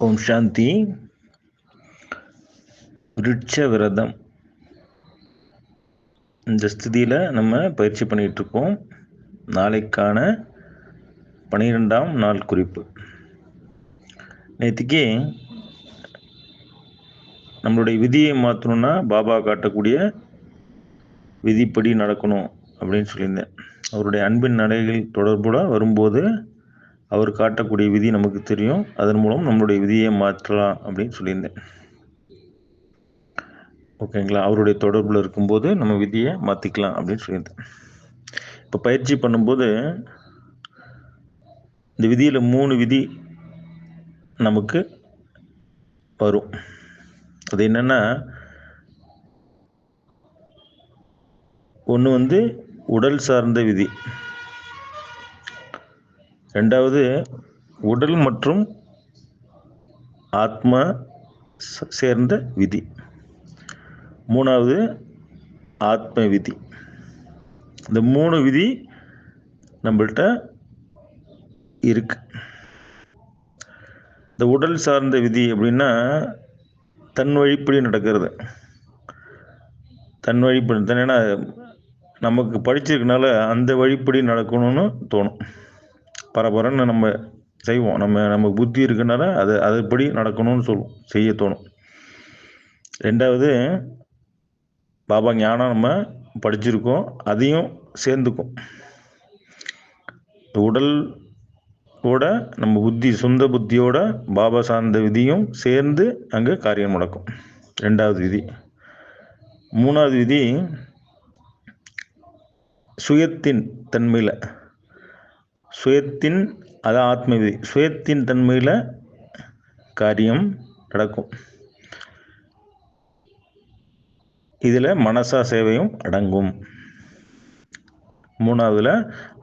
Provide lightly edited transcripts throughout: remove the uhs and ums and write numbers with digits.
ஓம் சாந்தி. விருட்ச விரதம் இந்த ஸ்திதியில் நம்ம பயிற்சி பண்ணிகிட்டு இருக்கோம். நாளைக்கான 12ஆம் நாள் குறிப்பு. நேற்றுக்கு நம்மளுடைய விதியை மாற்றணும்னா பாபா காட்டக்கூடிய விதிப்படி நடக்கணும் அப்படின்னு சொல்லியிருந்தேன். அவருடைய அன்பின் நடைகள் தொடர்புட வரும்போது அவர் காட்டக்கூடிய விதி நமக்கு தெரியும். அதன் மூலம் நம்மளுடைய விதியை மாற்றலாம் அப்படின்னு சொல்லியிருந்தேன். ஓகேங்களா? அவருடைய தொடர்பில் இருக்கும்போது நம்ம விதியை மாற்றிக்கலாம் அப்படின்னு சொல்லியிருந்தேன். இப்போ பயிற்சி பண்ணும்போது இந்த விதியில் 3 விதி நமக்கு வரும். அது என்னென்னா, ஒன்று உடல் சார்ந்த விதி, 2வது உடல் மற்றும் ஆத்மா சேர்ந்த விதி, 3வது ஆத்ம விதி. இந்த 3 விதி நம்மள்கிட்ட இருக்கு. இந்த உடல் சார்ந்த விதி அப்படின்னா தன் வழிப்படி நடக்கிறது. தன் வழிப்படி ஏன்னா நமக்கு படிச்சிருக்கனால அந்த வழிப்படி நடக்கணும்னு தோணும். பரபரன்னு நம்ம செய்வோம். நம்ம புத்தி இருக்கனால அதுபடி நடக்கணும்னு செய்ய தோணும். 2வது பாபா ஞானம் நம்ம படிச்சிருக்கோம், அதையும் சேர்ந்துக்கும். உடல் கூட நம்ம புத்தி, சொந்த புத்தியோட பாபா சார்ந்த விதியும் சேர்ந்து அங்கே காரியம் நடக்கும். 2வது விதி. 3வது விதி சுயத்தின் தன்மையில், அது ஆத்ம விதி. சுயத்தின் தன்மையில் காரியம் நடக்கும். இதில் மனசா சேவையும் அடங்கும். 3வதுல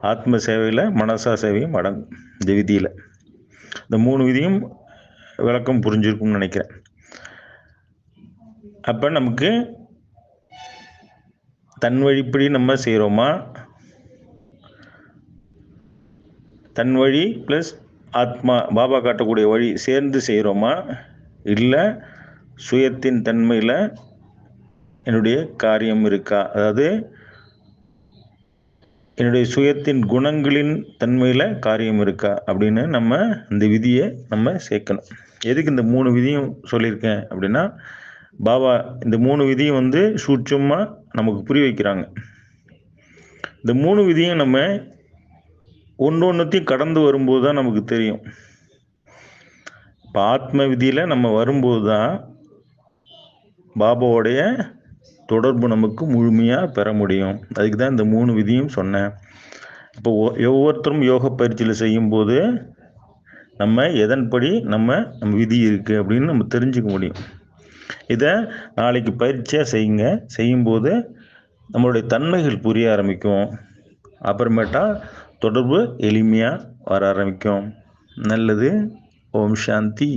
ஆத்ம சேவையில் மனசா சேவையும் அடங்கும். இந்த விதியில் இந்த 3 விதியும் விளக்கம் புரிஞ்சிருக்கும்னு நினைக்கிறேன். அப்போ நமக்கு தன் வழிப்படி நம்ம செய்கிறோமா, தன் வழி ப்ளஸ் ஆத்மா பாபா காட்டக்கூடிய வழி சேர்ந்து செய்கிறோமா, இல்லை சுயத்தின் தன்மையில் என்னுடைய காரியம் இருக்கா, அதாவது என்னுடைய சுயத்தின் குணங்களின் தன்மையில் காரியம் இருக்கா அப்படின்னு நம்ம இந்த விதியை நம்ம சேர்க்கணும். எதுக்கு இந்த 3 விதியும் சொல்லியிருக்கேன் அப்படின்னா, பாபா இந்த 3 விதியும் சூட்சமாக நமக்கு புரிய வைக்கிறாங்க. இந்த 3 விதியும் நம்ம ஒன்றொன்றுத்தையும் கடந்து வரும்போது தான் நமக்கு தெரியும். இப்போ ஆத்ம விதியில் நம்ம வரும்போது தான் பாபாவோடைய தொடர்பு நமக்கு முழுமையாக பெற முடியும். அதுக்கு தான் இந்த 3 விதியும் சொன்னேன். இப்போ ஒவ்வொருத்தரும் யோக பயிற்சியில் செய்யும்போது நம்ம எதன்படி நம்ம விதி இருக்குது அப்படின்னு நம்ம தெரிஞ்சுக்க முடியும். இதை நாளைக்கு பயிற்சியாக செய்யும்போது நம்மளுடைய தன்மைகள் புரிய ஆரம்பிக்கும். அப்புறமேட்டா தொடர்பு எளிமையாக வர ஆரம்பிக்கும். நல்லது. ஓம் சாந்தி.